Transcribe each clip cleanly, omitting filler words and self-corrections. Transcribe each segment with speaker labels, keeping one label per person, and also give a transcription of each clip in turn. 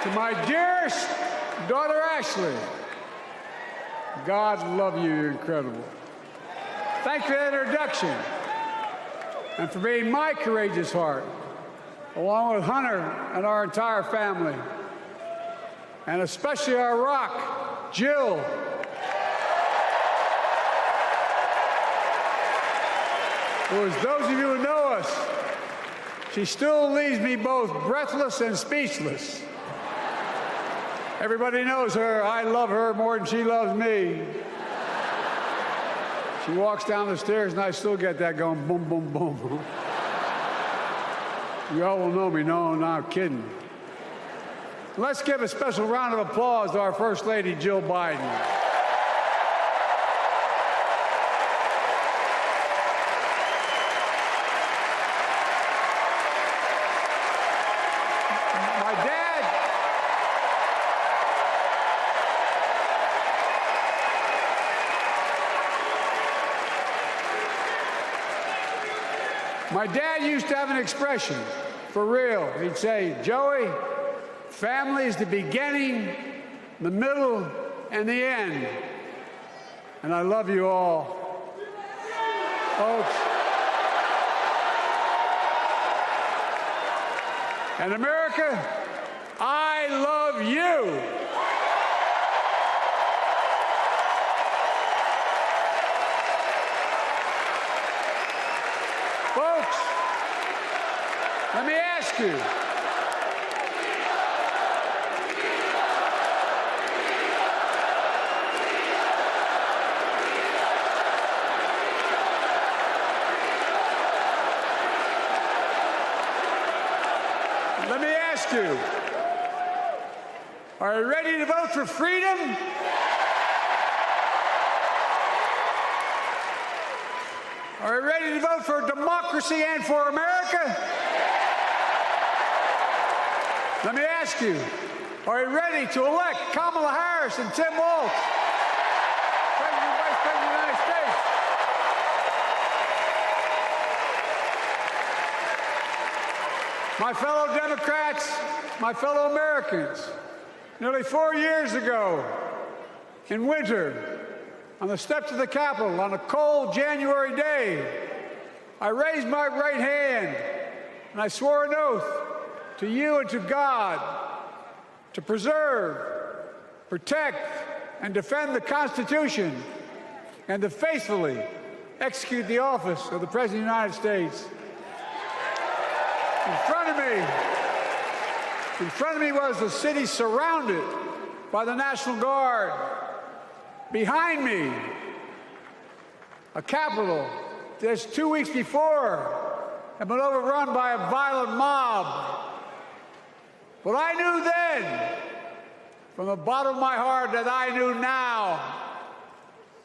Speaker 1: To my dearest daughter, Ashley, God love you, you're incredible. Thank you for that introduction and for being my courageous heart, along with Hunter and our entire family, and especially our rock, Jill. Well, as those of you who know us, she still leaves me both breathless and speechless. Everybody knows her. I love her more than she loves me. She walks down the stairs and I still get that going boom, boom, boom. You all will know me. No, I'm not kidding. Let's give a special round of applause to our First Lady, Jill Biden. My dad used to have an expression, for real. He'd say, Joey, family is the beginning, the middle, and the end. And I love you all. Folks. And America, I love you. Folks, let me ask you. Let me ask you. Are you ready to vote for freedom? Are you ready to vote for democracy and for America? Let me ask you, are you ready to elect Kamala Harris and Tim Walz, President and Vice President of the United States? My fellow Democrats, my fellow Americans, nearly 4 years ago, in winter, on the steps of the Capitol on a cold January day, I raised my right hand and I swore an oath to you and to God to preserve, protect, and defend the Constitution and to faithfully execute the office of the President of the United States. In front of me was a city surrounded by the National Guard. Behind me, a Capitol just 2 weeks before had been overrun by a violent mob. But I knew then, from the bottom of my heart, that I knew now,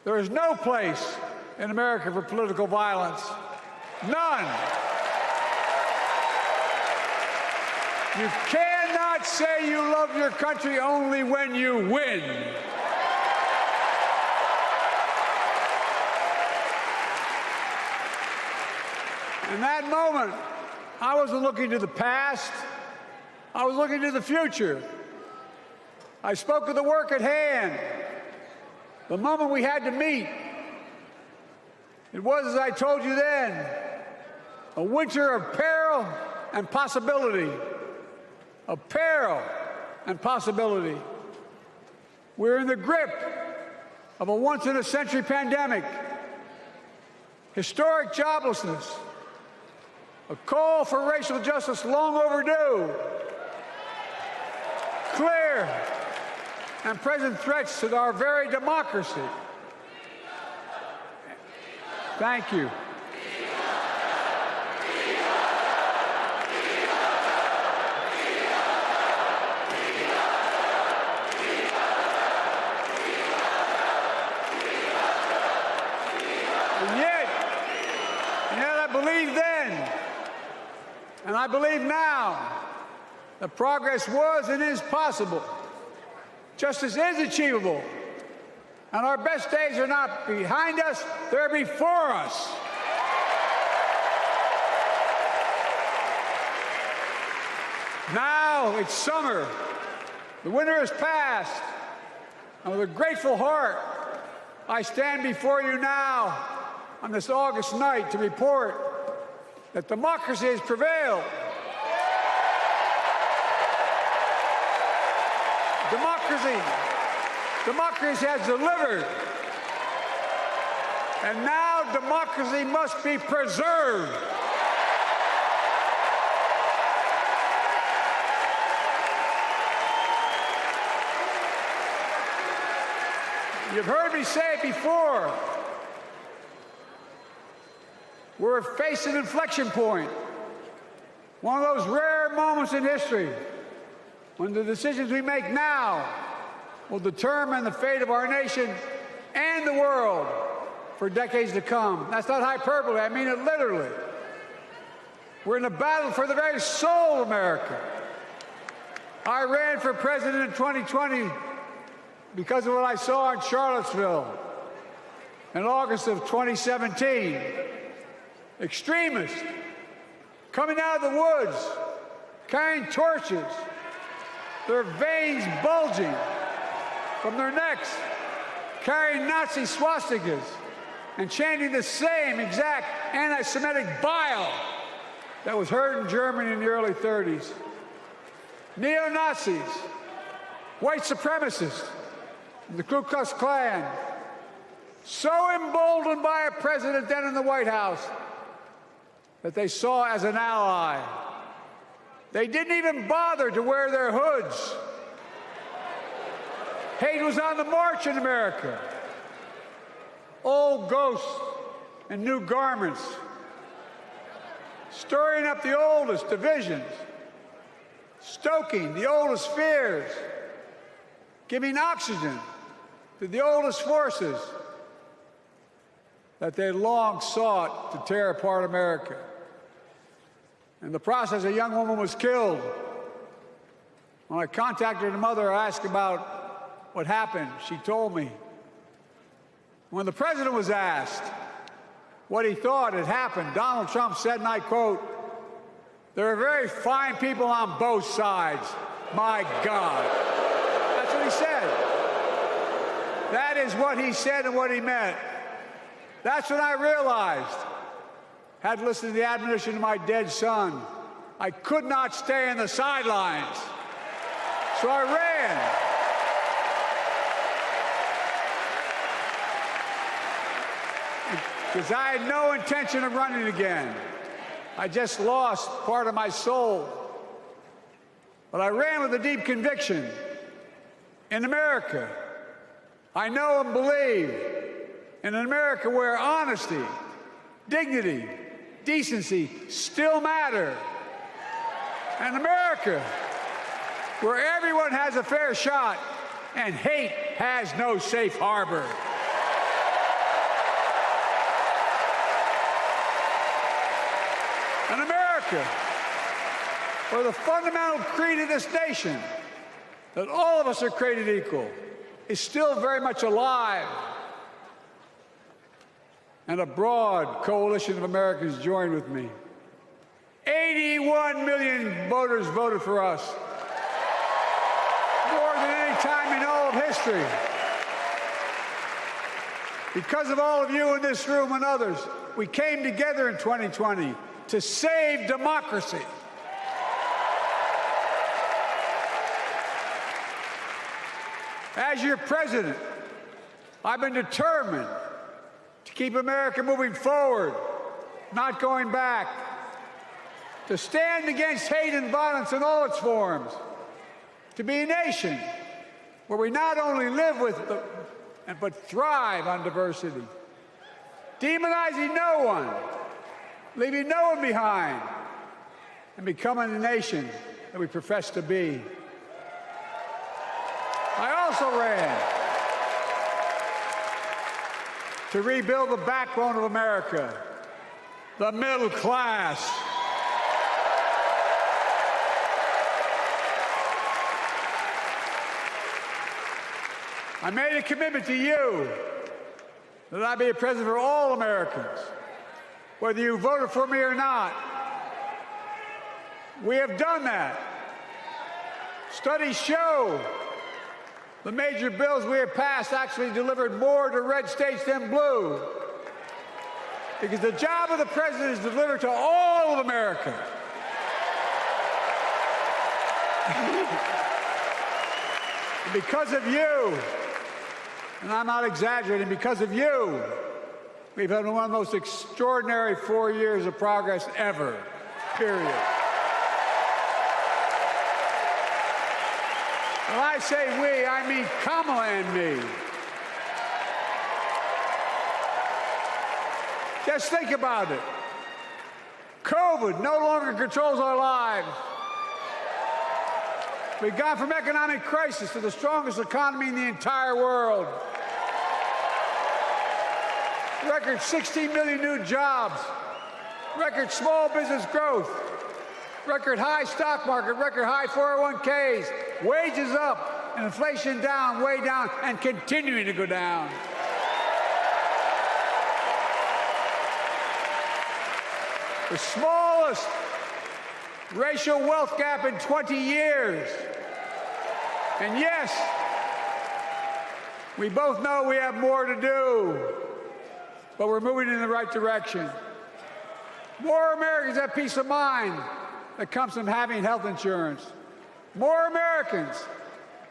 Speaker 1: there is no place in America for political violence. None. You cannot say you love your country only when you win. In that moment, I wasn't looking to the past. I was looking to the future. I spoke of the work at hand, the moment we had to meet. It was, as I told you then, a winter of peril and possibility. Of peril and possibility. We're in the grip of a once-in-a-century pandemic, historic joblessness, a call for racial justice long overdue, clear and present threats to our very democracy. Thank you. And yet I believed then, and I believe now, that progress was and is possible. Justice is achievable. And our best days are not behind us, they're before us. Now it's summer, The winter has passed, and with a grateful heart, I stand before you now on this August night to report that democracy has prevailed. Democracy has delivered. And now democracy must be preserved. You've heard me say it before. We're facing an inflection point. One of those rare moments in history when the decisions we make now will determine the fate of our nation and the world for decades to come. That's not hyperbole, I mean it literally. We're in a battle for the very soul of America. I ran for president in 2020 because of what I saw in Charlottesville in August of 2017. Extremists coming out of the woods, carrying torches, their veins bulging from their necks, carrying Nazi swastikas, and chanting the same exact anti-Semitic bile that was heard in Germany in the early 30s. Neo-Nazis, white supremacists, the Ku Klux Klan, so emboldened by a president then in the White House that they saw as an ally. They didn't even bother to wear their hoods. Hate was on the march in America. Old ghosts and new garments, stirring up the oldest divisions, stoking the oldest fears, giving oxygen to the oldest forces that they long sought to tear apart America. In the process, a young woman was killed. When I contacted her mother, I asked about what happened. She told me. When the president was asked what he thought had happened, Donald Trump said, and I quote, "There are very fine people on both sides. My God." That's what he said. That is what he said and what he meant. That's when I realized, had listened to the admonition of my dead son, I could not stay in the sidelines. So I ran. Because I had no intention of running again. I just lost part of my soul. But I ran with a deep conviction. In America, I know and believe in an America where honesty, dignity, decency still matter. An America where everyone has a fair shot and hate has no safe harbor. An America where the fundamental creed of this nation, that all of us are created equal, is still very much alive. And a broad coalition of Americans joined with me. 81 million voters voted for us, more than any time in all of history. Because of all of you in this room and others, we came together in 2020 to save democracy. As your president, I've been determined to keep America moving forward, not going back, to stand against hate and violence in all its forms, to be a nation where we not only live with but thrive on diversity, demonizing no one, leaving no one behind, and becoming the nation that we profess to be. I also ran to rebuild the backbone of America, the middle class. I made a commitment to you that I be a president for all Americans, whether you voted for me or not. We have done that. Studies show the major bills we have passed actually delivered more to red states than blue, because the job of the president is to deliver to all of America. And because of you, and I'm not exaggerating, because of you, we've had one of the most extraordinary 4 years of progress ever, period. When I say we, I mean Kamala and me. Just think about it. COVID no longer controls our lives. We've gone from economic crisis to the strongest economy in the entire world. Record 16 million new jobs. Record small business growth. Record high stock market. Record high 401ks. Wages up and inflation down, way down, and continuing to go down. The smallest racial wealth gap in 20 years. And yes, we both know we have more to do, but we're moving in the right direction. More Americans have peace of mind that comes from having health insurance. More Americans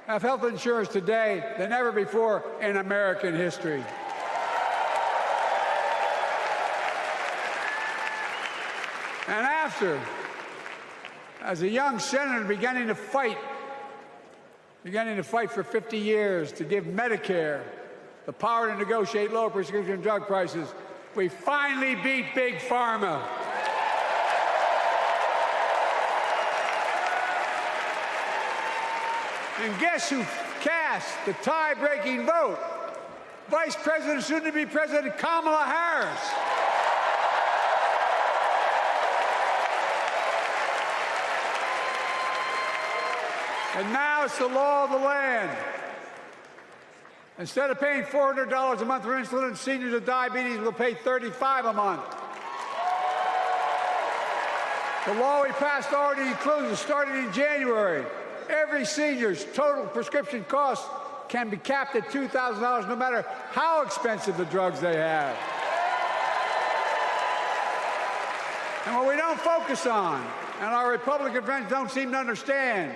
Speaker 1: have health insurance today than ever before in American history. And after, as a young senator beginning to fight for 50 years to give Medicare the power to negotiate low prescription drug prices, we finally beat Big Pharma. And guess who cast the tie-breaking vote? Vice President, soon-to-be President Kamala Harris. And now it's the law of the land. Instead of paying $400 a month for insulin, seniors with diabetes will pay $35 a month. The law we passed already includes, starting in January, every senior's total prescription cost can be capped at $2,000 no matter how expensive the drugs they have. And what we don't focus on, and our Republican friends don't seem to understand,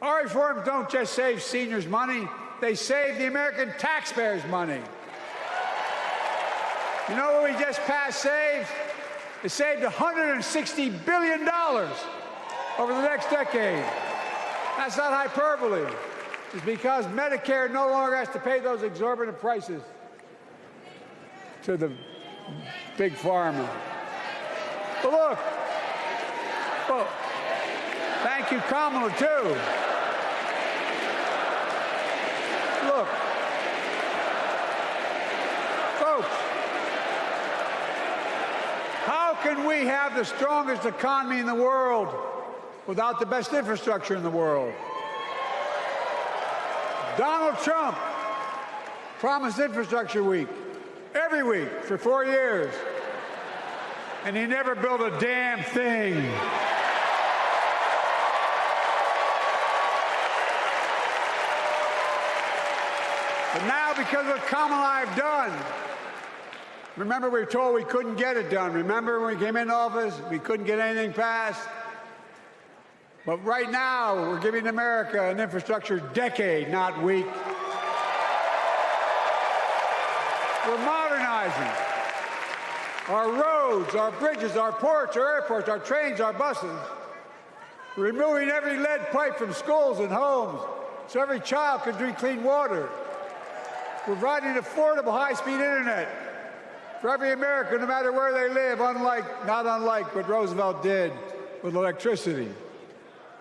Speaker 1: our reforms don't just save seniors money, they save the American taxpayers money. You know what we just passed saved? It saved $160 billion over the next decade. That's not hyperbole. It's because Medicare no longer has to pay those exorbitant prices to the Big Pharma. But look, thank you, Kamala, too. Look, folks, how can we have the strongest economy in the world without the best infrastructure in the world? Donald Trump promised Infrastructure Week every week for 4 years, and he never built a damn thing. But now, because of what Kamala and I have done, remember we were told we couldn't get it done. Remember when we came into office, we couldn't get anything passed? But right now, we're giving America an infrastructure decade, not week. We're modernizing our roads, our bridges, our ports, our airports, our trains, our buses. We're removing every lead pipe from schools and homes so every child can drink clean water. We're providing affordable high-speed internet for every American, no matter where they live, not unlike what Roosevelt did with electricity.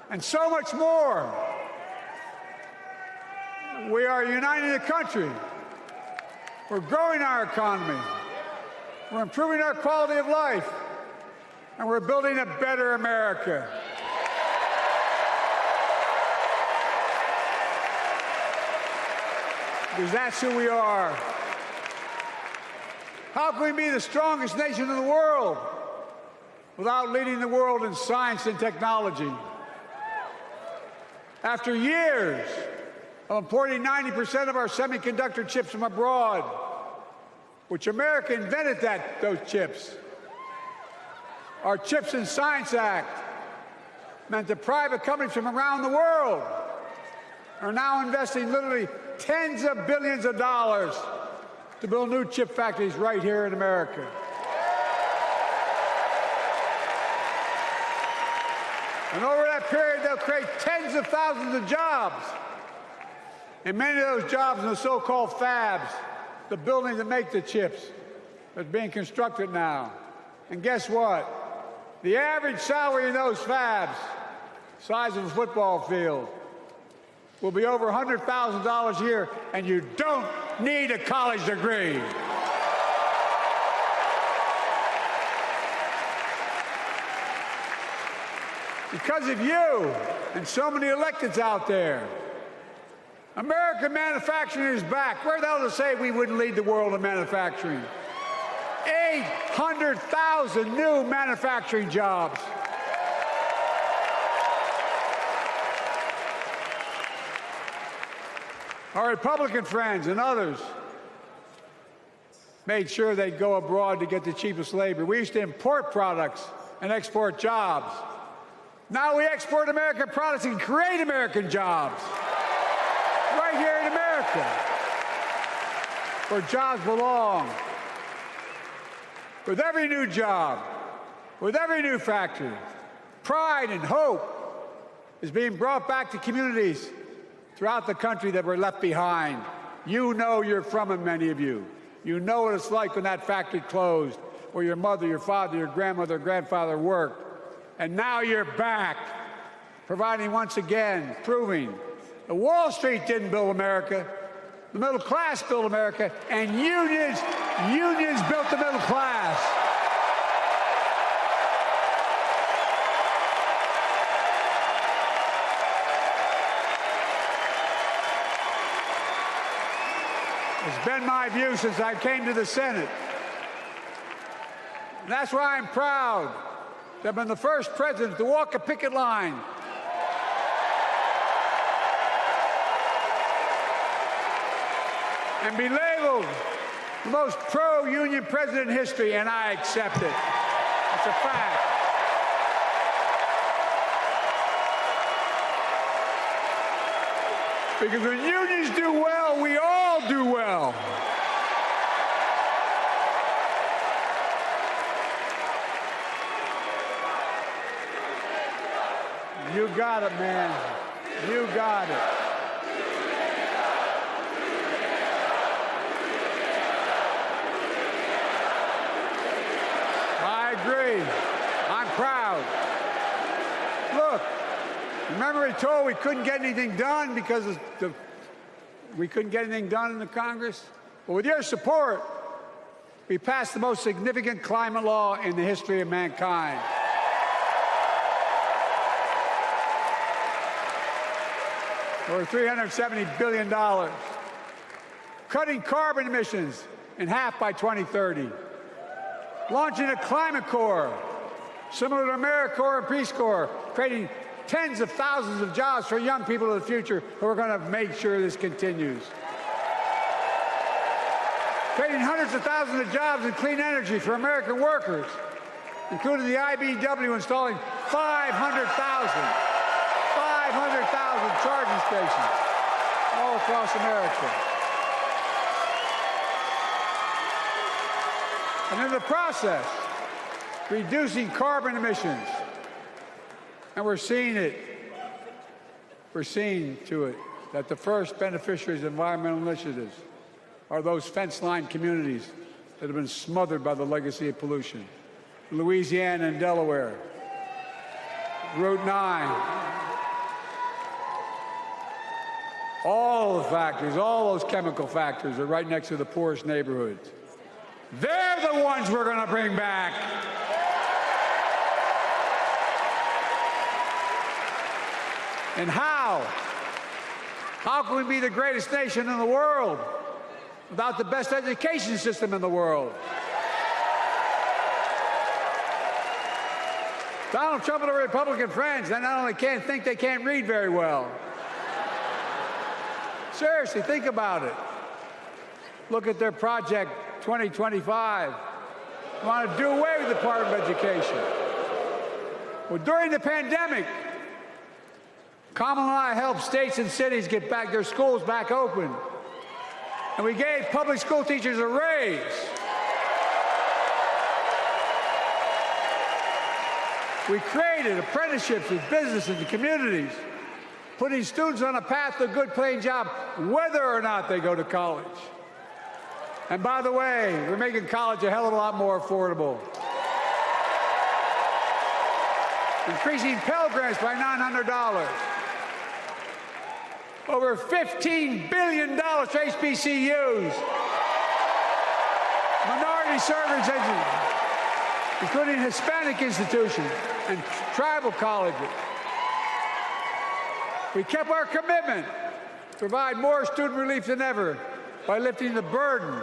Speaker 1: And so much more. We are uniting the country. We're growing our economy. We're improving our quality of life. And we're building a better America. Because that's who we are. How can we be the strongest nation in the world without leading the world in science and technology? After years of importing 90% of our semiconductor chips from abroad, which America invented those chips. Our Chips and Science Act meant that private companies from around the world are now investing literally tens of billions of dollars to build new chip factories right here in America. And over that period, they'll create tens of thousands of jobs. And many of those jobs in the so-called fabs, the buildings that make the chips, that's being constructed now. And guess what? The average salary in those fabs, size of a football field, will be over $100,000 a year, and you don't need a college degree. Because of you and so many electeds out there, American manufacturing is back. Where the hell to say we wouldn't lead the world in manufacturing? 800,000 new manufacturing jobs. Our Republican friends and others made sure they'd go abroad to get the cheapest labor. We used to import products and export jobs. Now we export American products and create American jobs. Right here in America, where jobs belong. With every new job, with every new factory, pride and hope is being brought back to communities throughout the country that were left behind. You know you're from them, many of you. You know what it's like when that factory closed, where your mother, your father, your grandmother, grandfather worked. And now you're back, providing once again, proving that Wall Street didn't build America, the middle class built America, and unions built the middle class. It's been my view since I came to the Senate. And that's why I'm proud to have been the first president to walk a picket line and be labeled the most pro-union president in history, and I accept it. It's a fact. Because when unions do well, we all do well. You got it, man. You got it. I agree. I'm proud. Look, remember he told we couldn't get anything done because we couldn't get anything done in the Congress? Well, with your support, we passed the most significant climate law in the history of mankind. Over $370 billion. Cutting carbon emissions in half by 2030. Launching a climate corps, similar to AmeriCorps and Peace Corps, creating tens of thousands of jobs for young people of the future who are going to make sure this continues. Creating hundreds of thousands of jobs in clean energy for American workers, including the IBEW installing 500,000 charging stations all across America. And in the process, reducing carbon emissions. And we're seeing it. We're seeing to it that the first beneficiaries of environmental initiatives are those fence-line communities that have been smothered by the legacy of pollution. Louisiana and Delaware, Route 9, all the factories, all those chemical factories are right next to the poorest neighborhoods. They're the ones we're going to bring back. And how? How can we be the greatest nation in the world without the best education system in the world? Donald Trump and the Republican friends, they not only can't think, they can't read very well. Seriously, think about it. Look at their Project 2025. They want to do away with the Department of Education. Well, during the pandemic, Kamala and I helped states and cities get back their schools back open. And we gave public school teachers a raise. We created apprenticeships with business and the communities, putting students on a path to a good paying job, whether or not they go to college. And by the way, we're making college a hell of a lot more affordable. Increasing Pell Grants by $900. Over $15 billion to HBCUs. Minority service education, including Hispanic institutions and tribal colleges. We kept our commitment to provide more student relief than ever by lifting the burden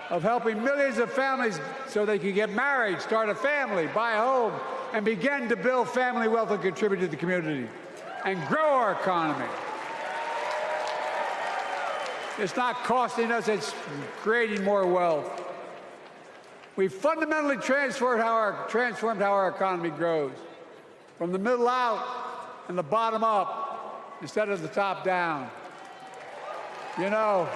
Speaker 1: of helping millions of families so they can get married, start a family, buy a home, and begin to build family wealth and contribute to the community and grow our economy. It's not costing us, it's creating more wealth. We've fundamentally transformed how our economy grows, from the middle out and the bottom up instead of the top down. You know,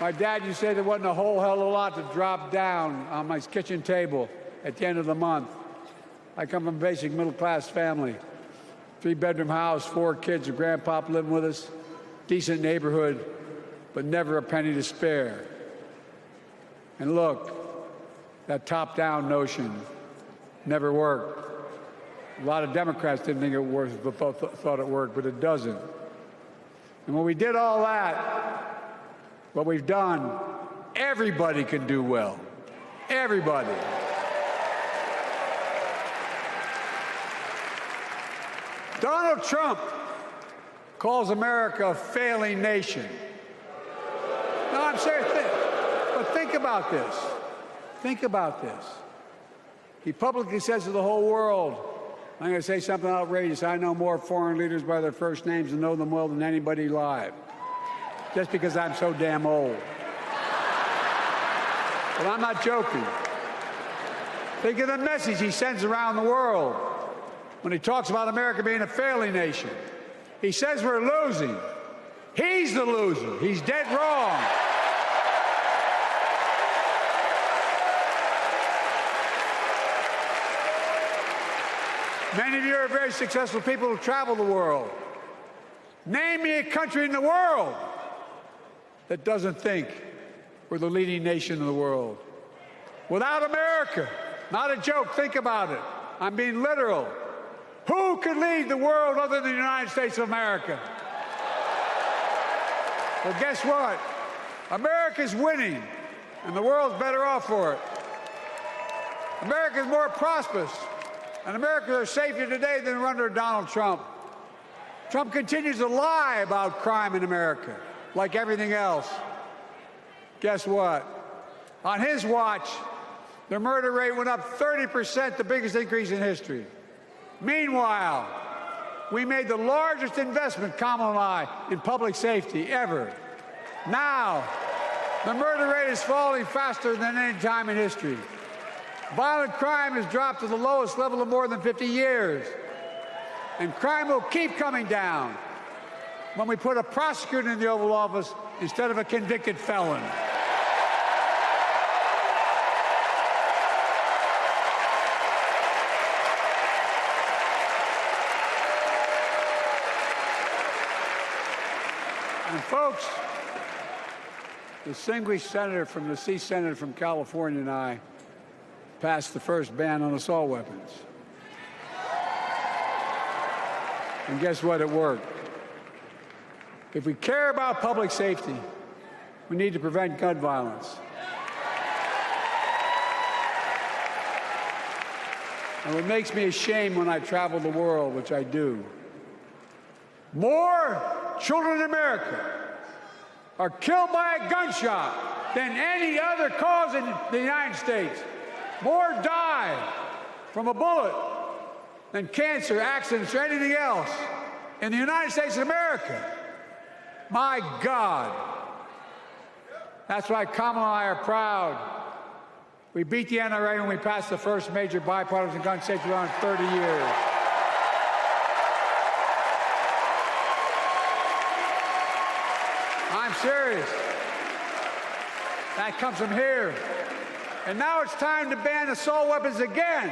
Speaker 1: my dad used to say there wasn't a whole hell of a lot to drop down on my kitchen table at the end of the month. I come from a basic middle-class family, 3-bedroom house, 4 kids, a grandpop living with us, decent neighborhood, but never a penny to spare. And look, that top-down notion never worked. A lot of Democrats didn't think it worked, but thought it worked, but it doesn't. And when we did all that, what we've done, everybody can do well. Everybody. Donald Trump calls America a failing nation. No, I'm serious. But think about this. Think about this. He publicly says to the whole world, I'm going to say something outrageous. I know more foreign leaders by their first names and know them well than anybody alive. Just because I'm so damn old. But I'm not joking. Think of the message he sends around the world when he talks about America being a failing nation. He says we're losing. He's the loser. He's dead wrong. Many of you are very successful people who travel the world. Name me a country in the world that doesn't think we're the leading nation in the world. Without America, not a joke, think about it. I'm being literal. Who could lead the world other than the United States of America? Well, guess what? America's winning, and the world's better off for it. America's more prosperous, and Americans are safer today than under Donald Trump. Trump continues to lie about crime in America, like everything else. Guess what? On his watch, the murder rate went up 30%, the biggest increase in history. Meanwhile, we made the largest investment, Kamala and I, in public safety ever. Now, the murder rate is falling faster than any time in history. Violent crime has dropped to the lowest level in more than 50 years. And crime will keep coming down when we put a prosecutor in the Oval Office instead of a convicted felon. And folks, the distinguished senator from the C Senator from California and I passed the first ban on assault weapons. And guess what? It worked. If we care about public safety, we need to prevent gun violence. And what makes me ashamed when I travel the world, which I do, more children in America are killed by a gunshot than any other cause in the United States. More die from a bullet than cancer, accidents, or anything else in the United States of America. My God. That's why Kamala and I are proud. We beat the NRA when we passed the first major bipartisan gun safety law in 30 years. I'm serious. That comes from here. And now it's time to ban assault weapons again.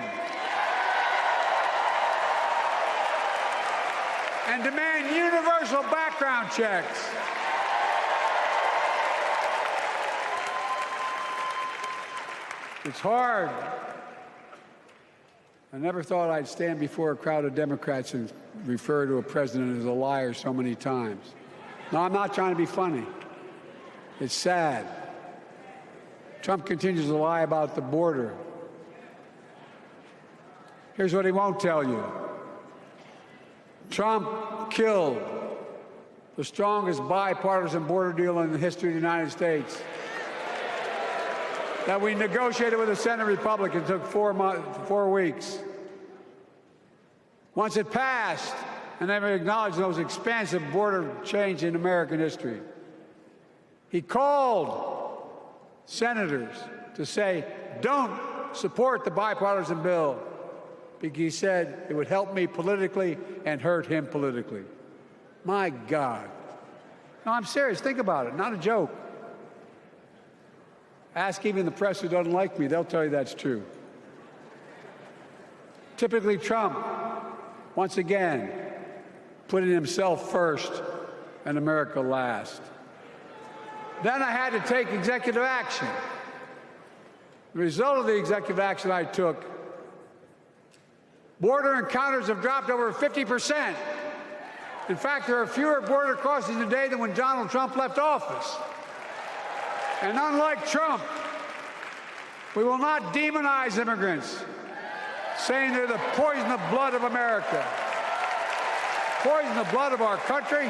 Speaker 1: And demand universal background checks. It's hard. I never thought I'd stand before a crowd of Democrats and refer to a president as a liar so many times. No, I'm not trying to be funny. It's sad. Trump continues to lie about the border. Here's what he won't tell you. Trump killed the strongest bipartisan border deal in the history of the United States that we negotiated with the Senate Republicans. It took 4 weeks. Once it passed, and they acknowledged the most expansive border change in American history, he called senators to say, don't support the bipartisan bill, because he said it would help me politically and hurt him politically. My God. No, I'm serious. Think about it. Not a joke. Ask even the press who doesn't like me. They'll tell you that's true. Typically, Trump, once again, putting himself first and America last. Then I had to take executive action. The result of the executive action I took, border encounters have dropped over 50%. In fact, there are fewer border crossings today than when Donald Trump left office. And unlike Trump, we will not demonize immigrants, saying they're the poison of blood of America, poison the blood of our country.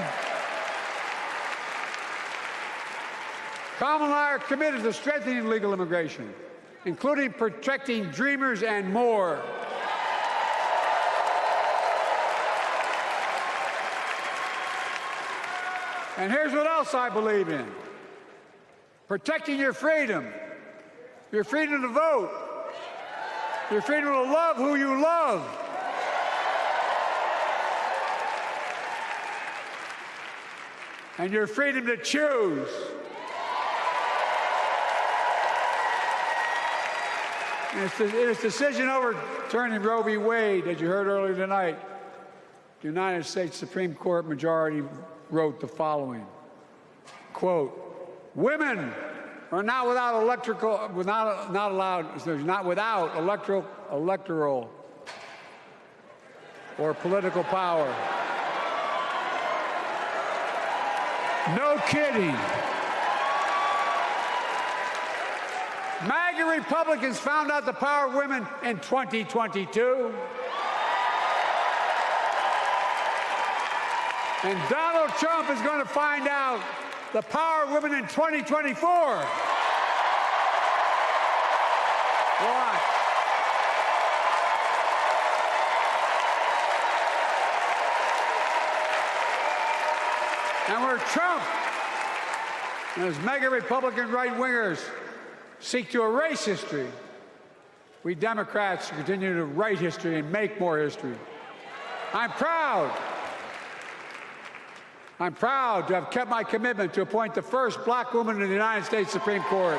Speaker 1: Kamala and I are committed to strengthening legal immigration, including protecting dreamers and more. And here's what else I believe in. Protecting your freedom to vote, your freedom to love who you love. And your freedom to choose. In its decision overturning Roe v. Wade, as you heard earlier tonight, the United States Supreme Court majority wrote the following, quote, women are not without electoral or political power. No kidding. MAGA Republicans found out the power of women in 2022. And Donald Trump is going to find out the power of women in 2024. Watch. And where Trump and his mega Republican right-wingers seek to erase history, we Democrats continue to write history and make more history. I'm proud to have kept my commitment to appoint the first black woman in the United States Supreme Court.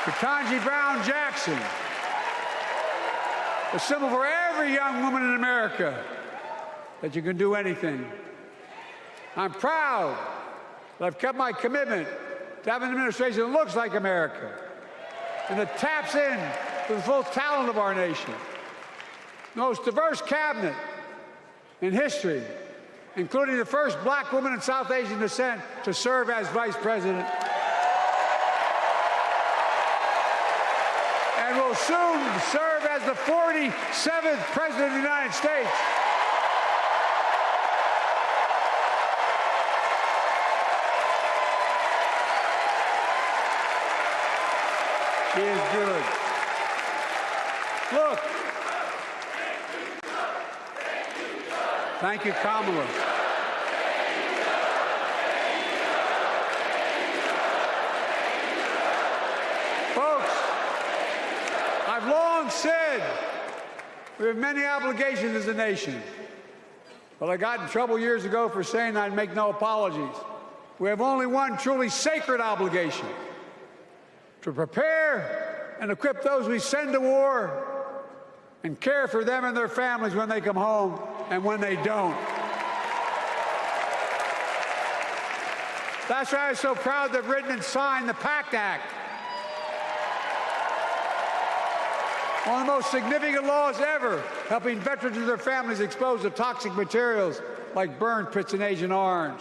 Speaker 1: Ketanji Brown Jackson, a symbol for every young woman in America that you can do anything. I'm proud that I've kept my commitment to have an administration that looks like America and that taps in to the full talent of our nation. The most diverse cabinet in history, including the first black woman of South Asian descent to serve as vice president. And will soon serve as the 47th president of the United States. She is good. Look, Thank you, Kamala. Folks, I've long said we have many obligations as a nation, but I got in trouble years ago for saying I'd make no apologies. We have only one truly sacred obligation: to prepare and equip those we send to war and care for them and their families when they come home and when they don't. That's why I'm so proud to have written and signed the PACT Act, one of the most significant laws ever, helping veterans and their families exposed to toxic materials like burn pits in Agent Orange.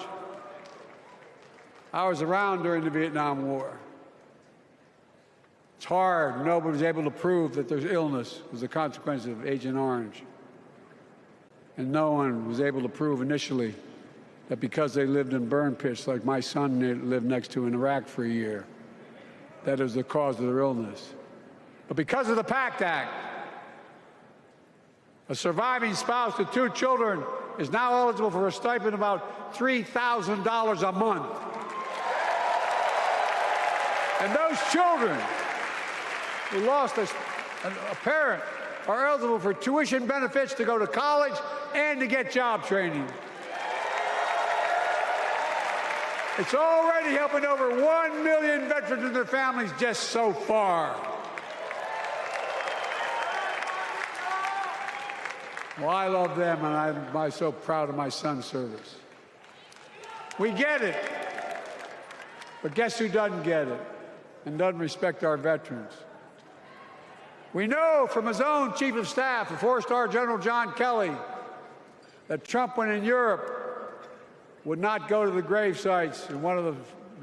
Speaker 1: I was around during the Vietnam War. It's hard. Nobody was able to prove that there's illness was a consequence of Agent Orange. And no one was able to prove initially that because they lived in burn pits like my son lived next to in Iraq for a year, that is the cause of their illness. But because of the PACT Act, a surviving spouse with 2 children is now eligible for a stipend of about $3,000 a month. And those children who lost a parent are eligible for tuition benefits to go to college and to get job training. It's already helping over 1 million veterans and their families just so far. Well, I love them, and I'm so proud of my son's service. We get it. But guess who doesn't get it and doesn't respect our veterans? We know from his own Chief of Staff, the 4-star General John Kelly, that Trump, when in Europe, would not go to the grave sites in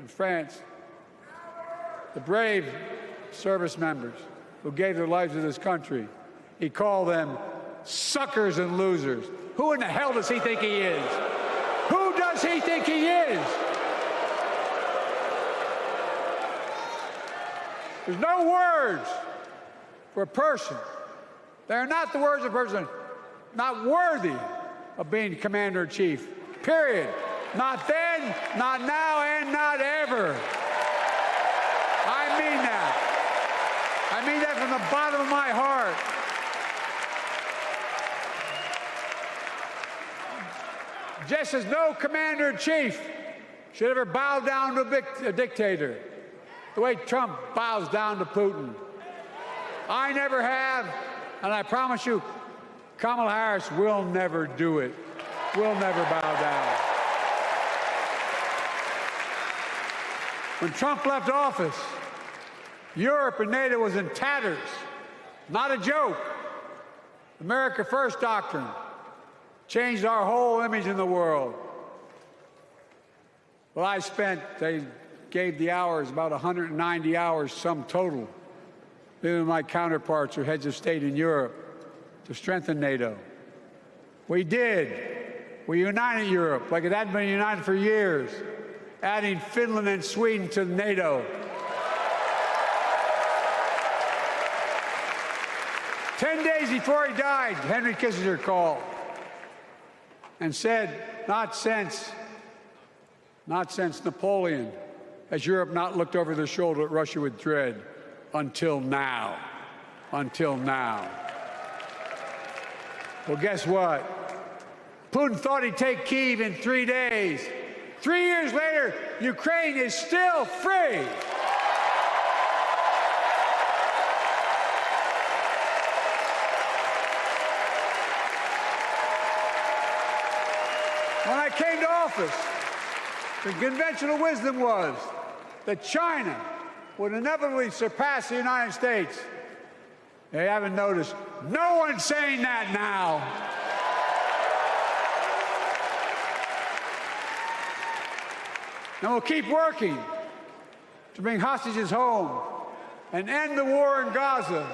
Speaker 1: France. The brave service members who gave their lives to this country. He called them suckers and losers. Who in the hell does he think he is? Who does he think he is? There's no words for a person. They are not the words of a person not worthy of being commander-in-chief, period. Not then, not now, and not ever. I mean that. I mean that from the bottom of my heart. Just as no commander-in-chief should ever bow down to a dictator, the way Trump bows down to Putin. I never have, and I promise you, Kamala Harris will never do it. Will never bow down. When Trump left office, Europe and NATO was in tatters. Not a joke. America First doctrine changed our whole image in the world. Well, they gave the hours, about 190 hours sum total, me and my counterparts or heads of state in Europe, to strengthen NATO. We did. We united Europe like it hadn't been united for years, adding Finland and Sweden to NATO. 10 days before he died, Henry Kissinger called and said, not since Napoleon has Europe not looked over their shoulder at Russia with dread. Until now. Until now. Well, guess what? Putin thought he'd take Kyiv in 3 days. 3 years later, Ukraine is still free. When I came to office, the conventional wisdom was that China would inevitably surpass the United States. They haven't noticed. No one's saying that now. And we'll keep working to bring hostages home and end the war in Gaza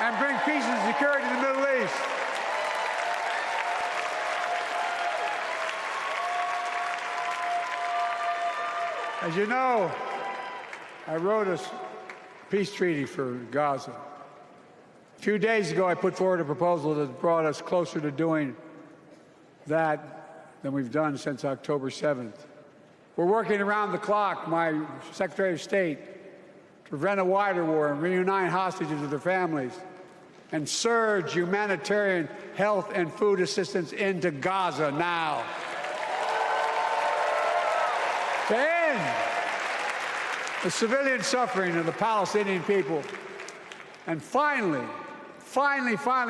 Speaker 1: and bring peace and security in the Middle East. As you know, I wrote a peace treaty for Gaza. A few days ago, I put forward a proposal that brought us closer to doing that than we've done since October 7th. We're working around the clock, my Secretary of State, to prevent a wider war and reunite hostages with their families and surge humanitarian health and food assistance into Gaza now. To end the civilian suffering of the Palestinian people, and finally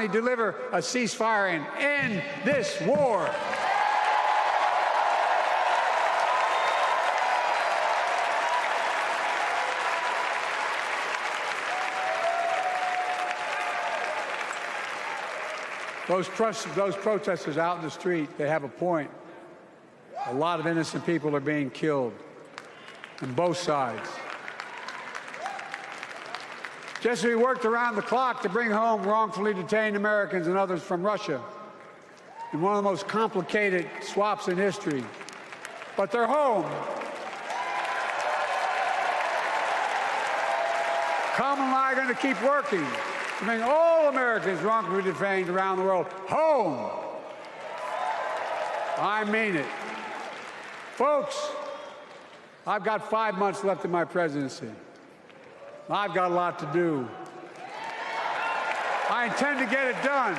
Speaker 1: deliver a ceasefire and end this war. Those protesters out in the street, they have a point. A lot of innocent people are being killed on both sides. Just as we worked around the clock to bring home wrongfully detained Americans and others from Russia in one of the most complicated swaps in history, but they're home. Kamala and I are going to keep working to bring all Americans wrongfully detained around the world home. I mean it. Folks, I've got 5 months left in my presidency. I've got a lot to do. I intend to get it done.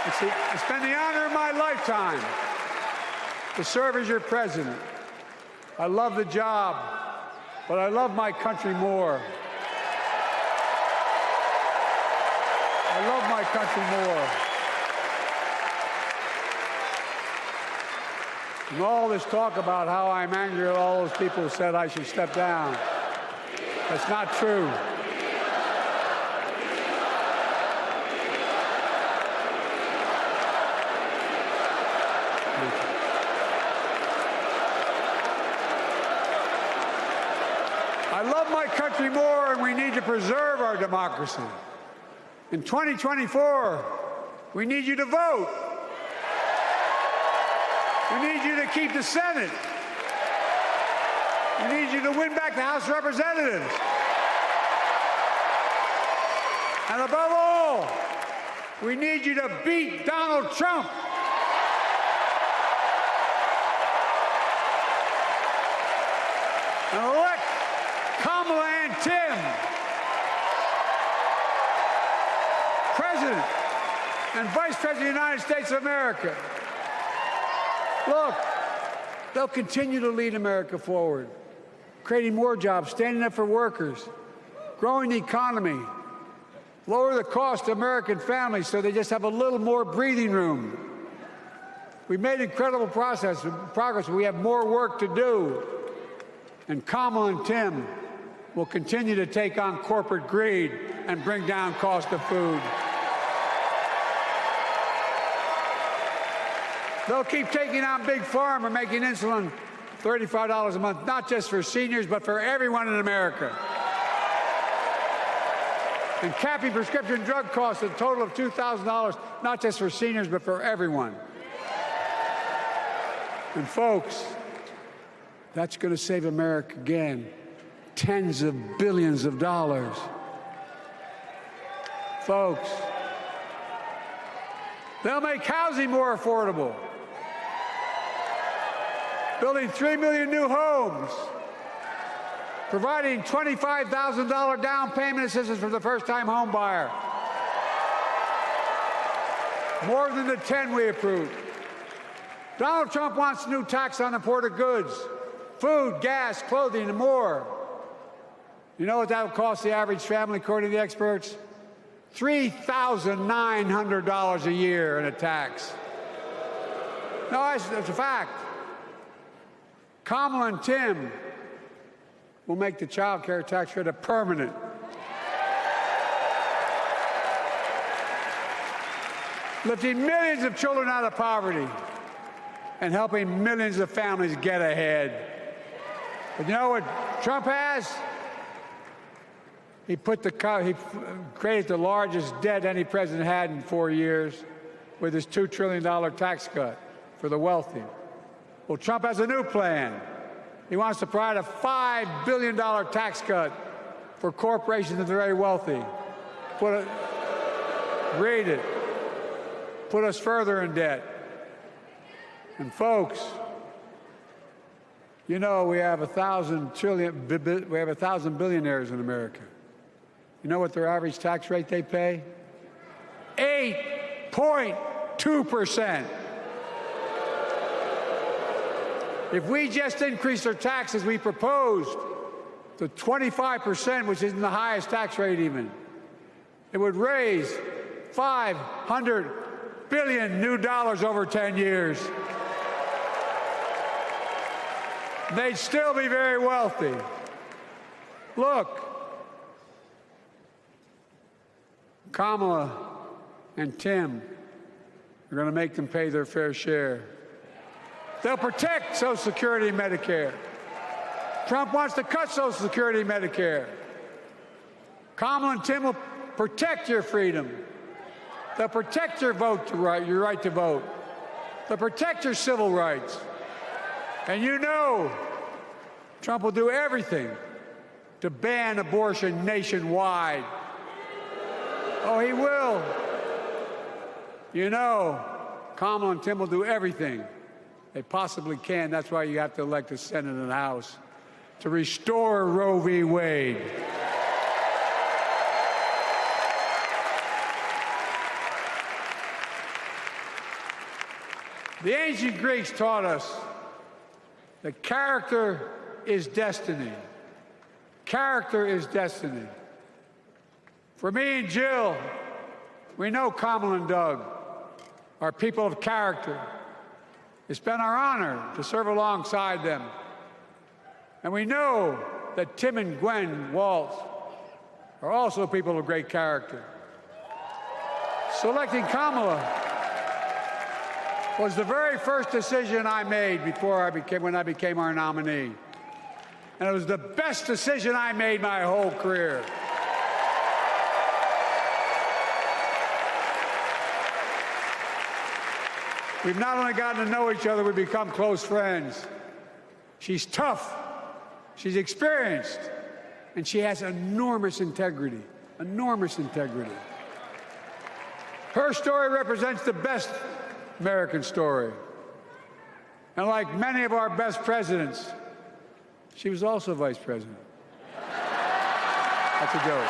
Speaker 1: It's been the honor of my lifetime to serve as your president. I love the job, but I love my country more. I love my country more. And all this talk about how I'm angry at all those people who said I should step down, that's not true. I love my country more, and we need to preserve our democracy. In 2024, we need you to vote. We need you to keep the Senate. We need you to win back the House of Representatives. And above all, we need you to beat Donald Trump. And elect Kamala and Tim President and Vice President of the United States of America. Look, they'll continue to lead America forward, creating more jobs, standing up for workers, growing the economy, lower the cost to American families so they just have a little more breathing room. We've made incredible progress, but we have more work to do. And Kamala and Tim will continue to take on corporate greed and bring down cost of food. They'll keep taking on Big Pharma, making insulin $35 a month, not just for seniors, but for everyone in America. And capping prescription drug costs at a total of $2,000, not just for seniors, but for everyone. And folks, that's going to save America again tens of billions of dollars. Folks, they'll make housing more affordable, building 3 million new homes, providing $25,000 down payment assistance for the first-time home buyer, more than the 10 we approved. Donald Trump wants a new tax on imported goods, food, gas, clothing, and more. You know what that will cost the average family, according to the experts? $3,900 a year in a tax. No, it's a fact. Kamala and Tim will make the child care tax credit permanent. Lifting millions of children out of poverty and helping millions of families get ahead. But you know what Trump has? He created the largest debt any president had in 4 years with his $2 trillion tax cut for the wealthy. Well, Trump has a new plan. He wants to provide a $5 billion tax cut for corporations and the very wealthy. read it, put us further in debt. And folks, you know we have 1,000 billionaires in America. You know what their average tax rate they pay? 8.2%. If we just increased our taxes we proposed to 25%, which isn't the highest tax rate even, it would raise $500 billion new dollars over 10 years. They'd still be very wealthy. Look, Kamala and Tim are going to make them pay their fair share. They'll protect Social Security and Medicare. Trump wants to cut Social Security and Medicare. Kamala and Tim will protect your freedom. They'll protect your your right to vote. They'll protect your civil rights. And you know Trump will do everything to ban abortion nationwide. Oh, he will. You know, Kamala and Tim will do everything they possibly can. That's why you have to elect the Senate and the House to restore Roe v. Wade. The ancient Greeks taught us that character is destiny. Character is destiny. For me and Jill, we know Kamala and Doug are people of character. It's been our honor to serve alongside them. And we know that Tim and Gwen Walz are also people of great character. Selecting Kamala was the very first decision I made when I became our nominee. And it was the best decision I made my whole career. We've not only gotten to know each other, we've become close friends. She's tough, she's experienced, and she has enormous integrity, enormous integrity. Her story represents the best American story. And like many of our best presidents, she was also vice president. That's a joke.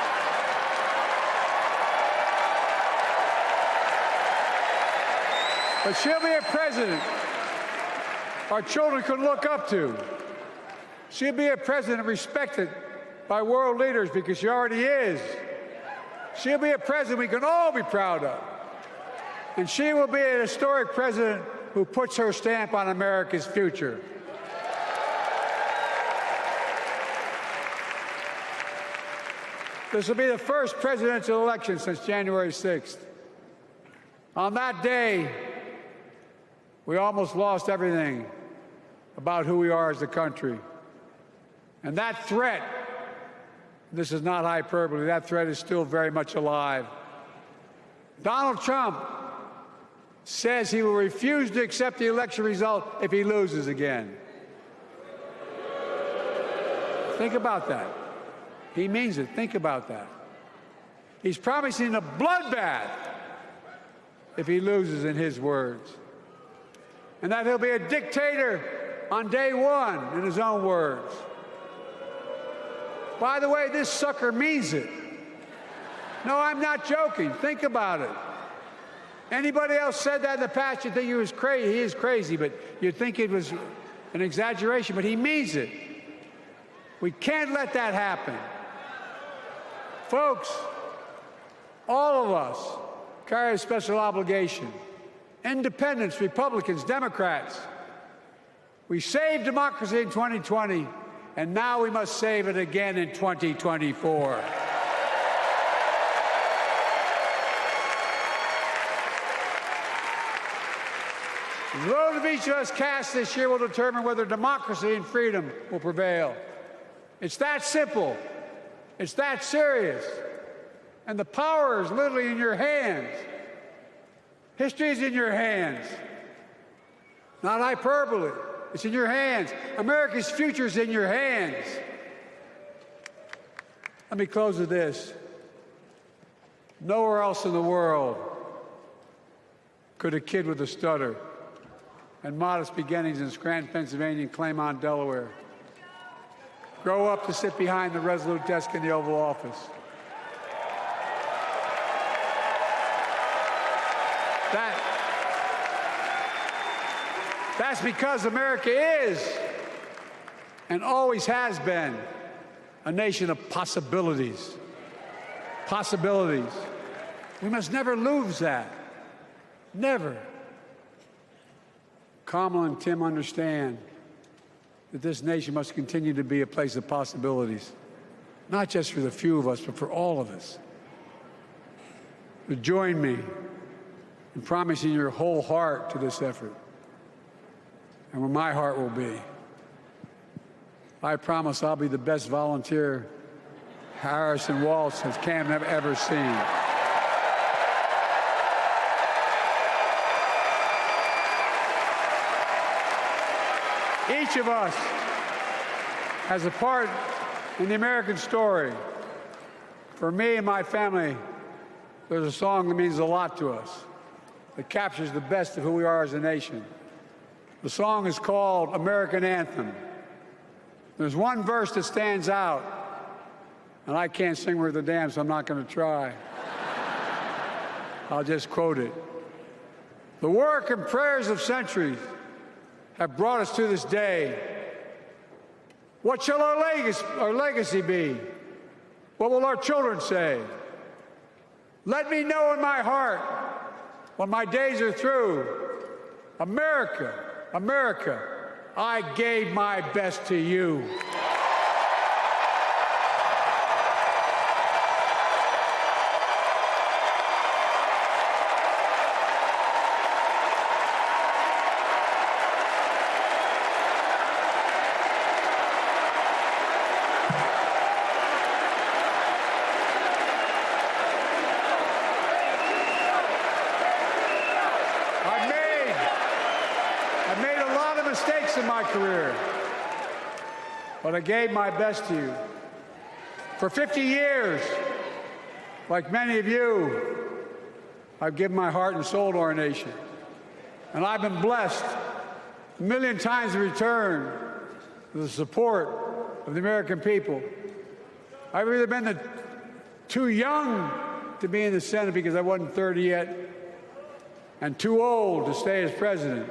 Speaker 1: But she'll be a president our children can look up to. She'll be a president respected by world leaders because she already is. She'll be a president we can all be proud of. And she will be a historic president who puts her stamp on America's future. This will be the first presidential election since January 6th. On that day, we almost lost everything about who we are as a country. And that threat, this is not hyperbole, that threat is still very much alive. Donald Trump says he will refuse to accept the election result if he loses again. Think about that. He means it. Think about that. He's promising a bloodbath if he loses, in his words. And that he'll be a dictator on day one, in his own words. By the way, this sucker means it. No, I'm not joking. Think about it. Anybody else said that in the past, you'd think he was crazy. He is crazy, but you'd think it was an exaggeration, but he means it. We can't let that happen. Folks, all of us carry a special obligation. Independents, Republicans, Democrats. We saved democracy in 2020, and now we must save it again in 2024. The vote of each of us cast this year will determine whether democracy and freedom will prevail. It's that simple. It's that serious. And the power is literally in your hands. History is in your hands. Not hyperbole. It's in your hands. America's future is in your hands. Let me close with this. Nowhere else in the world could a kid with a stutter and modest beginnings in Scranton, Pennsylvania, and Claymont, Delaware, grow up to sit behind the resolute desk in the Oval Office. That's because America is and always has been a nation of possibilities. Possibilities. We must never lose that. Never. Kamala and Tim understand that this nation must continue to be a place of possibilities, not just for the few of us, but for all of us. But join me in promising your whole heart to this effort, and where my heart will be. I promise I'll be the best volunteer Harrison Walz has ever seen. Each of us has a part in the American story. For me and my family, there's a song that means a lot to us, that captures the best of who we are as a nation. The song is called American Anthem. There's one verse that stands out, and I can't sing worth a damn, so I'm not going to try. I'll just quote it. The work and prayers of centuries have brought us to this day. What shall our legacy be? What will our children say? Let me know in my heart, when my days are through, America, America, I gave my best to you. In my career, but I gave my best to you. For 50 years, like many of you, I've given my heart and soul to our nation. And I've been blessed a million times in return with the support of the American people. I've either been too young to be in the Senate because I wasn't 30 yet, and too old to stay as president.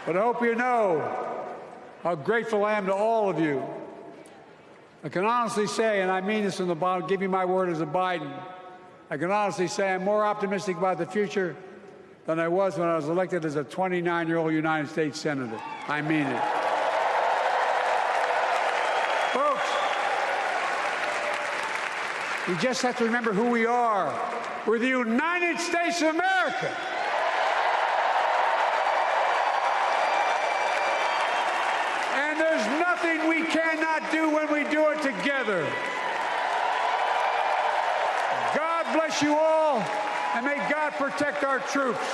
Speaker 1: But I hope you know how grateful I am to all of you. I can honestly say, and I mean this from the bottom, give you my word as a Biden, I can honestly say I'm more optimistic about the future than I was when I was elected as a 29-year-old United States Senator. I mean it. Folks, we just have to remember who we are. We're the United States of America. Nothing we cannot do when we do it together. God bless you all, and may God protect our troops.